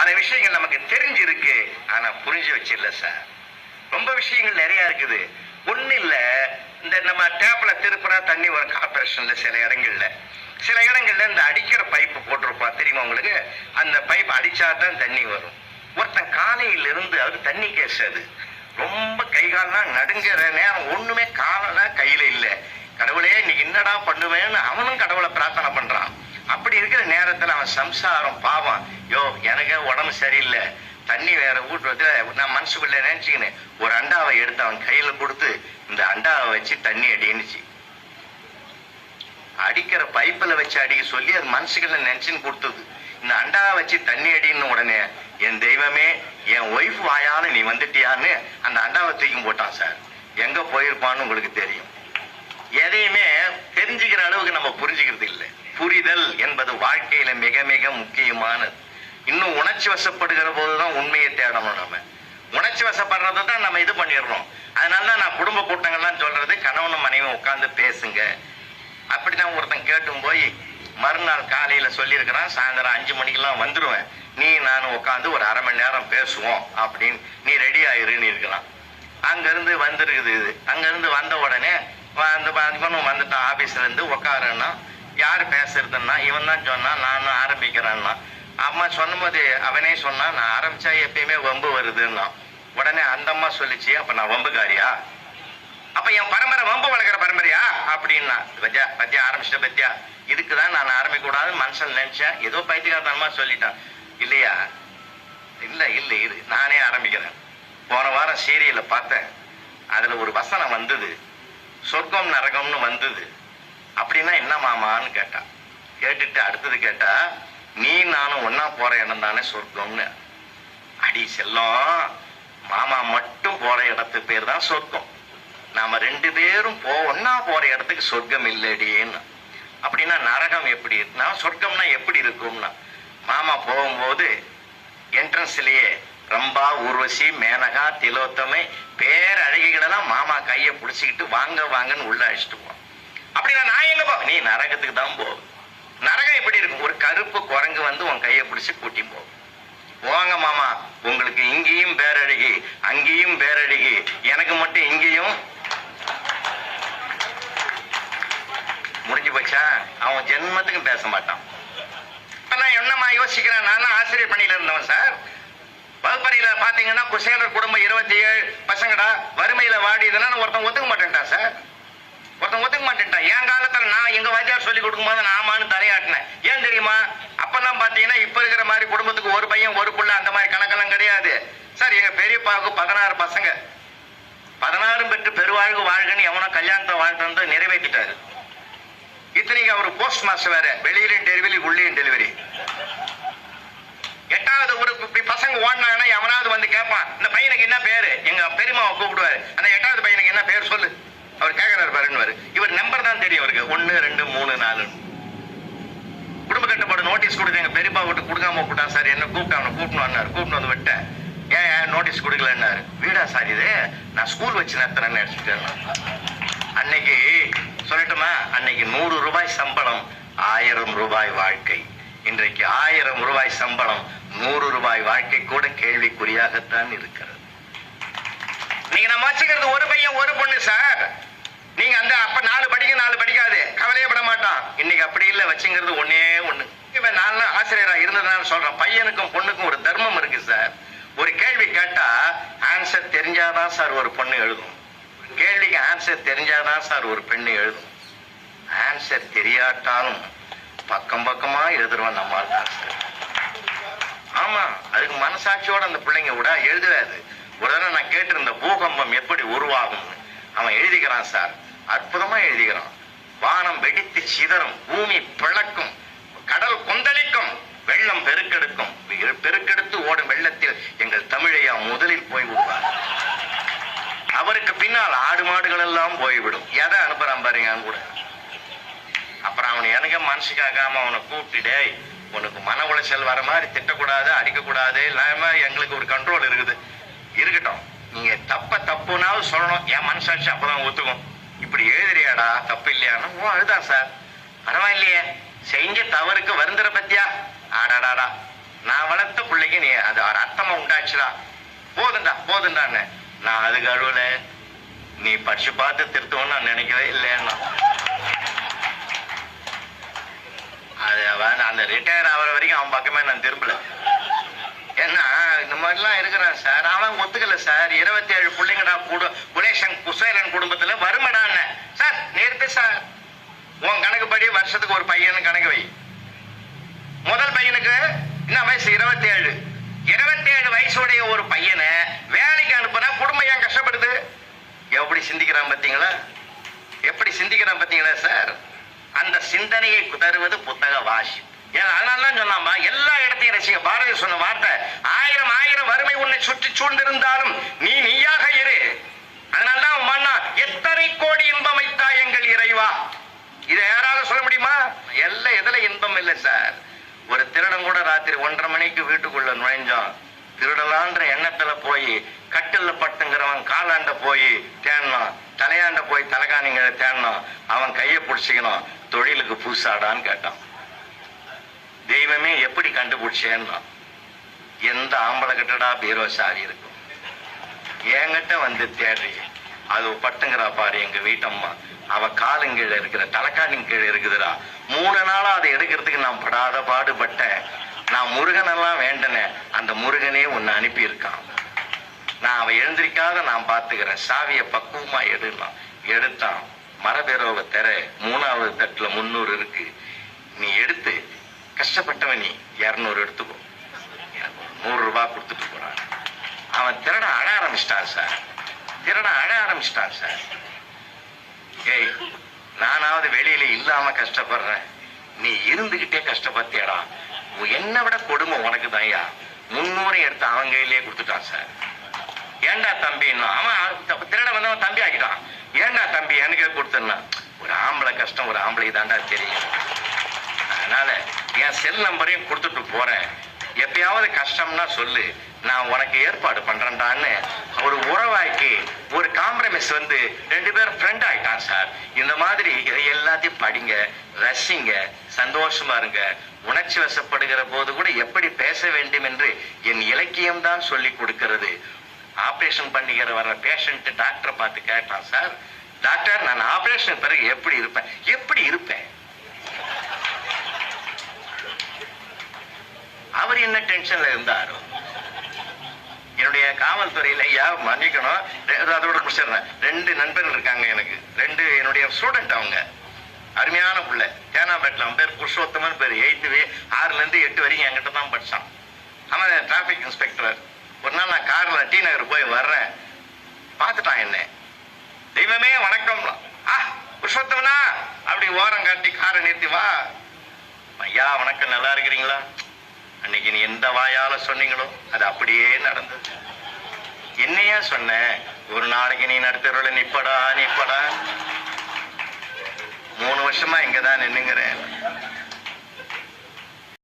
பல விஷயங்கள் நமக்கு தெரிஞ்சிருக்கு, ஆனா புரிஞ்சு வச்சிடல சார். ரொம்ப விஷயங்கள் நிறைய இருக்குது. ஒண்ணு இல்ல, இந்த நம்ம டேப்ல திருப்புறா தண்ணி வரும் கார்பரேஷன்ல, சில இடங்கள்ல இந்த அடிக்கிற பைப்பு போட்டிருப்பா தெரியுமா உங்களுக்கு? அந்த பைப் அடிச்சாதான் தண்ணி வரும். ஒருத்தன் காலையில இருந்து அது தண்ணி கேஸ், அது ரொம்ப கை கால்லாம் நடுங்கிற நேரம், ஒண்ணுமே காலெல்லாம் கையில இல்ல. கடவுளே இன்னைக்கு என்னடா பண்ணுவேன்னு அவனும் கடவுளை பிரார்த்தனை பண்றான். அப்படி இருக்கிற நேரத்துல அவன் சம்சாரம் பாவம், யோ எனக்கு உடம்பு சரியில்லை, தண்ணி வேற ஊட்டுறது, நான் மனசுக்குள்ள நினைச்சுக்கினேன் ஒரு அண்டாவை எடுத்து அவன் கையில கொடுத்து இந்த அண்டாவை வச்சு தண்ணி அடின்னுச்சு. அடிக்கிற பைப்பில் வச்சு அடிக்க சொல்லி அது மனசுக்குள்ள நினைச்சுன்னு கொடுத்தது. இந்த அண்டாவை வச்சு தண்ணி அடின்னு உடனே என் தெய்வமே, என் ஒய்ஃப் வாயால நீ வந்துட்டியான்னு அந்த அண்டாவை தூக்கி போட்டான் சார். எங்க போயிருப்பான்னு உங்களுக்கு தெரியும். எதையுமே தெரிஞ்சுக்கிற அளவுக்கு நம்ம புரிஞ்சுக்கிறது இல்லை. புரிதல் என்பது வாழ்க்கையில மிக மிக முக்கியமானது. இன்னும் உணர்ச்சி வசப்படுகிற போதுதான் உண்மையை தேடணும். நம்ம உணர்ச்சி வசப்படுறதை தான் நம்ம இது பண்ணிடுறோம். அதனாலதான் நான் குடும்ப கூட்டங்கள்லாம் சொல்றது, கணவனும் மனைவியும் உட்கார்ந்து பேசுங்க. அப்படிதான் ஒருத்தன் கேட்டும் போய் மறுநாள் காலையில சொல்லியிருக்கிறான், சாயந்தரம் 5 மணிக்கெல்லாம் வந்துடுவேன், நீ நானும் உட்காந்து ஒரு அரை மணி நேரம் பேசுவோம் அப்படின்னு, நீ ரெடி ஆயிருன்னு இருக்கலாம். அங்கிருந்து வந்துருக்குது இது. அங்கிருந்து வந்த உடனே இவனும் வந்துட்டான் ஆபீஸ்ல இருந்து. உட்காருன்னா யாரு பேசுறதுன்னா இவன் தான் சொன்னான், நானும் ஆரம்பிக்கிறேன்னா. அம்மா சொன்னும் போது அவனே சொன்னான், நான் ஆரம்பிச்சா எப்பயுமே வம்பு வருதுன்னா. உடனே அந்த அம்மா சொல்லிச்சு, அப்ப நான் வம்புக்காரியா? அப்ப என் பரம்பரை வம்பு வளர்க்குற பரம்பரையா அப்படின்னா. பத்தியா ஆரம்பிச்சிட்ட பத்தியா, இதுக்குதான் நான் ஆரம்பிக்க கூடாதுன்னு மனுஷன் நினைச்சேன். ஏதோ பைத்தியக்காரத்தனமா சொல்லிட்டான் இல்லையா? இல்ல இல்ல இரு, நானே ஆரம்பிக்கிறேன். போன வாரம் சீரியல்ல பார்த்தேன், அதுல ஒரு வசனம் வந்தது, சொர்க்கம் நரகம்னு வந்தது. அப்படின்னா என்ன மாமான்னு கேட்டா. கேட்டுட்டு அடுத்தது கேட்டா, நீ நானும் ஒன்னா போற இடம் தானே சொர்க்கம்னு. அடி செல்லம், மாமா மட்டும் போற இடத்துக்கு பேர் தான் சொர்க்கம். நாம 2 பேரும் ஒன்னா போற இடத்துக்கு சொர்க்கம் இல்லடின்னு. அப்படின்னா நரகம் எப்படி இருக்குன்னா, சொர்க்கம்னா எப்படி இருக்கும்னா, மாமா போகும்போது என்ட்ரன்ஸ்லயே ரம்பா, ஊர்வசி, மேனகா, திலோத்தமை பேரழகிகளெல்லாம் மாமா கையை பிடிச்சிக்கிட்டு வாங்க வாங்கன்னு உள்ள அழைச்சிட்டு போவோம். அப்படின்னா நான் எங்க போ, நீ நரகத்துக்கு தான் போ. நரகம் எப்படி இருக்கும்? ஒரு கருப்பு குரங்கு வந்து உன் கையை பிடிச்சி கூட்டி போகும். போங்க மாமா, உங்களுக்கு இங்கேயும் பேரழகி அங்கேயும் பேரழகி, எனக்கு மட்டும் இங்கேயும். முடிஞ்சு போச்சா? அவன் ஜென்மத்துக்கும் பேச மாட்டான். இப்ப நான் என்னமா யோசிக்கிறேன், நானும் ஆசிரியர் பணியில இருந்தவன் சார். வகுப்பறையில பாத்தீங்கன்னா குசேலர் குடும்பம் 27 பசங்கடா, வறுமையில வாடிதுன்னா ஒருத்தன் ஒத்துக்க மாட்டேன்ட்டான் சார். ஒருத்தன் ஒத்துக்க மாட்டேன்ட்டான். என் காலத்துல நான் எங்க வாத்தியார் சொல்லி கொடுக்கும் போது நான் ஆமான்னு தலையாட்டினேன். ஏன் தெரியுமா? அப்பெல்லாம் பாத்தீங்கன்னா இப்ப இருக்கிற மாதிரி குடும்பத்துக்கு ஒரு பையன் ஒரு புள்ள அந்த மாதிரி கணக்கெல்லாம் கிடையாது சார். எங்க பெரியப்பாவுக்கு 16 பசங்க, 16 பெற்று பெருவாழ்வு வாழ்கன்னு எவனோ கல்யாணத்தை வாழ்த்து நிறைவேற்றிட்டாரு. இத்தனைக்கு அவர் போஸ்ட் மாஸ்டர் வேற, வெளியிலையும் டெலிவரி உள்ளேயும் டெலிவரி. 8வது ஒரு பசங்க ஓடினாங்கன்னா எவனாவது வந்து கேட்பான், இந்த பையனுக்கு என்ன பேரு? எங்க பெரியமாவை கூப்பிடுவாரு, அந்த 8வது பையனுக்கு என்ன பேர் சொல்லு. அவர் கேட்கிறாரு பாருன்னு. இவர் நம்பர் தான் தெரியும் அவருக்கு, 1 2 3 4. குடும்ப கட்டுப்பாடு நோட்டீஸ் கொடுத்து எங்க பெரியப்பா விட்டு கொடுக்காம விட்டான் சார். என்ன கூப்பிட்டு அவனை கூப்பிட்டு வந்து விட்டேன். ஏன் நோட்டீஸ் கொடுக்கலன்னாரு. வீடா சார் இது, நான் ஸ்கூல் வச்சு நடத்துறேன்னு அடிச்சுட்டேன். அன்னைக்கு சொல்லட்டுமா, அன்னைக்கு 100 ரூபாய் சம்பளம், 1000 ரூபாய் வாழ்க்கை. இன்றைக்கு 1000 ரூபாய் சம்பளம், 100 ரூபாய் வாழ்க்கை கூட கேள்விக்குறியாகத்தான் இருக்கிறது. நீங்க நம்ம வச்சுக்கிறது ஒரு பையன் ஒரு பொண்ணு சார். நீங்க அந்த அப்ப 4 படிக்க 4 படிக்காது கவலையப்பட மாட்டான். இன்னைக்கு அப்படி இல்லை, வச்சுங்கிறது ஒன்னே ஒண்ணு. இப்ப நான் ஆசிரியரா இருந்ததுனால சொல்றேன், பையனுக்கும் பொண்ணுக்கும் ஒரு தர்மம் இருக்கு சார். ஒரு கேள்வி கேட்டா ஆன்சர் தெரிஞ்சாதான் சார் ஒரு பொண்ணு எழுதும். கேள்விக்கு ஆன்சர் தெரிஞ்சாதான் சார் ஒரு பெண்ணு எழுதும். ஆன்சர் தெரியாட்டாலும் பக்கம் பக்கமா எழுதுறவன் நம்மால் தான் சார். ஆமா, அதுக்கு மனசாட்சியோட அந்த பிள்ளைங்க விட எழுதுவாது. ஒரு தடவை நான் கேட்டிருந்த பூகம்பம் எப்படி உருவாகும் அவன் எழுதிக்கிறான் சார். அற்புதமா எழுதிக்கிறான். வானம் வெடித்து சிதறும், பூமி பிளக்கும், கடல் கொந்தளிக்கும், வெள்ளம் பெருக்கெடுக்கும், பெருக்கெடுத்து ஓடும் வெள்ளத்தில் எங்கள் தமிழையா முதலில் போய் விடுவார். அவருக்கு பின்னால் ஆடு மாடுகள் எல்லாம் போய்விடும். எதை அனுப்புறான் பாருங்க கூட. அப்புறம் அவனை எனக்கு மனசுக்காகாம அவனை கூப்பிட்டுடே, உனக்கு மன உளைச்சல் வர மாதிரி திட்டக்கூடாது, அடிக்கக்கூடாது, இல்லாம எங்களுக்கு ஒரு கண்ட்ரோல் இருக்குது. இருக்கட்டும், நீங்க தப்புனாலும் சொல்லணும், என் மனசாட்சி அப்பதான் ஒத்துக்கும். இப்படி எழுதுறியாடா, தப்பு இல்லையானா ஓ அதுதான் சார், பரவாயில்லையே, செஞ்ச தவறுக்கு வருந்துற பத்தியா, ஆடாடாடா நான் வளர்த்த பிள்ளைக்கு வரைக்கும் நீ அது அர்த்தமா உண்டாச்சுடா, போதுண்டான்னு. நான் அதுக்கு அழுவல, நீ படிச்சு பார்த்து திருத்தணும்னு நான் நினைக்கவே இல்லைன்னா. அது அந்த ரிட்டையர் ஆகிற வரைக்கும் அவன் பக்கமே நான் திரும்பல. ஏன்னா இந்த மாதிரிலாம் இருக்கிறான் சார். அவன் ஒத்துக்கல சார். 27 பிள்ளைங்கடா குலேஷன் குசேலன் குடும்பத்துல வருமடான்னு. சார் நிறுத்து சார், உன் கணக்குப்படி வருஷத்துக்கு ஒரு பையன் கணக்கு வை. முதல் பையனுக்கு என்ன வயசு? 27. 27 வயசுடைய ஒரு பையனை வேலைக்கு அனுப்புனா குடும்பம் ஏன் கஷ்டப்படுது? எப்படி சிந்திக்கிறான் பார்த்தீங்களா? எப்படி சிந்திக்கிறான் பார்த்தீங்களா சார்? அந்த சிந்தனையை தருவது புத்தக வாசி. அதனாலதான் சொன்னாமா, எல்லா இடத்தையும் ரசிக்க. பாரதி சொன்ன வார்த்தை, 1000 வறுமை உன்னை சுற்றி சூழ்ந்திருந்தாலும் நீ நீயாக இரு. அதனால்தான் மன்னா, எத்தனை கோடி இன்பம் வைத்தா எங்கள் இறைவா. இதை யாராலும் சொல்ல முடியுமா? எல்லாம் எதுல இன்பம் இல்லை சார். ஒரு திருடன் கூட ராத்திரி 1:30 மணிக்கு வீட்டுக்குள்ள நுழைஞ்சான். திருடலான்ற எண்ணத்துல போய் கட்டில்ல பட்டுங்கிறவன் காலாண்ட போய் தேடணும், தலையாண்ட போய் தலைகாணிங்களை தேடணும். அவன் கையை பிடிச்சிக்கணும். தொழிலுக்கு புதுசாடான்னு கேட்டான். தெய்வமே எப்படி கண்டுபிடிச்சேன்னா, எந்த ஆம்பளை கிட்டடா பீரோ சாவி இருக்கும், என்கிட்ட வந்து தேடி. அது பட்டுங்கிறா பாரு எங்க வீட்டம்மா, அவ காலுங்கீழ இருக்கிற தலைக்காணின் கீழே இருக்குதுடா. 3 நாளா அதை எடுக்கிறதுக்கு நான் படாத பாடுபட்டேன். நான் முருகனெல்லாம் வேண்டனேன், அந்த முருகனே உன்னை அனுப்பி இருக்கான். நான் அவ எழுந்திருக்காத நான் பாத்துக்கிறேன், சாவியை பக்குவமா எடுலாம். எடுத்தான். மரபேரோவை தெர 3வது தட்டுல 300 இருக்கு. நீ எடுத்து, கஷ்டப்பட்டவன் நீ 200 எடுத்துக்கோ, எனக்கு 100 ரூபாய் கொடுத்துட்டு போறான். அவன் திருட அழ ஆரம்பிச்சிட்டான் சார். ஏய், நானாவது வெளியில இல்லாம கஷ்டப்படுறேன், நீ இருந்துகிட்டே கஷ்டப்பத்தியடா. என்ன விட கொடுமை உனக்கு தான்யா. 300 எடுத்து அவன் கையிலேயே கொடுத்துட்டான் சார். ஏண்டா தம்பின்னா, அவன் திருட வந்தவன் தம்பி ஆக்கிட்டான். ஏண்டா தம்பி எனக்கு கொடுத்துன்னா, ஒரு ஆம்பளை கஷ்டம் ஒரு ஆம்பளை தாண்டா தெரியும். அதனால என் செல் நம்பரையும் கொடுத்துட்டு போறேன், எப்பயாவது கஷ்டம்னா சொல்லு, நான் உனக்கு ஏற்பாடு பண்றேன்டான்னு ஒரு உறவாக்கி ஒரு காம்ப்ரமைஸ் வந்து 2 பேரும் ஃப்ரெண்ட் ஆயிட்டான் சார். இந்த மாதிரி இதை எல்லாத்தையும் படிங்க, ரசிங்க, சந்தோஷமா இருங்க. உணர்ச்சி வசப்படுகிற போது கூட எப்படி பேச வேண்டும் என்று என் இலக்கியம் தான் சொல்லி கொடுக்கிறது. ஆபரேஷன் பண்ணிக்கிற வர பேஷண்ட் டாக்டரை பார்த்து கேட்டான் சார், டாக்டர் நான் ஆபரேஷன் பிறகு எப்படி இருப்பேன்? அவர் என்ன டென்ஷன்ல இருந்தாரோ. என்னுடைய காவல்துறையில மன்னிக்கணும், அதோட முடிச்சிடுறேன். 2 நண்பர்கள் இருக்காங்க எனக்கு, 2 என்னுடைய ஸ்டூடெண்ட். அவங்க அருமையான பிள்ளை, தேனாம்பேட்டில். அவன் பேர் புருஷோத்தமன் பேர். 8th 6ல இருந்து 8 வரைக்கும் என்கிட்ட தான் படிச்சான். அவன் டிராபிக் இன்ஸ்பெக்டர். ஒரு நாள் நான் கார்ல டி நகர் போய் வர்றேன், பார்த்துட்டான் என்ன. தெய்வமே வணக்கம், புருஷோத்தமனா அப்படி ஓரம் காட்டி காரை நிறுத்தி, வா ஐயா வணக்கம், நல்லா இருக்கிறீங்களா? அன்னைக்கு நீ எந்த வாயால சொன்னீங்களோ அது அப்படியே நடந்தது. என்னையா சொன்ன? ஒரு நாளைக்கு நீ நடுத்தருள நிப்படா 3 வருஷமா இங்கதான் நின்னுங்கிறேன்.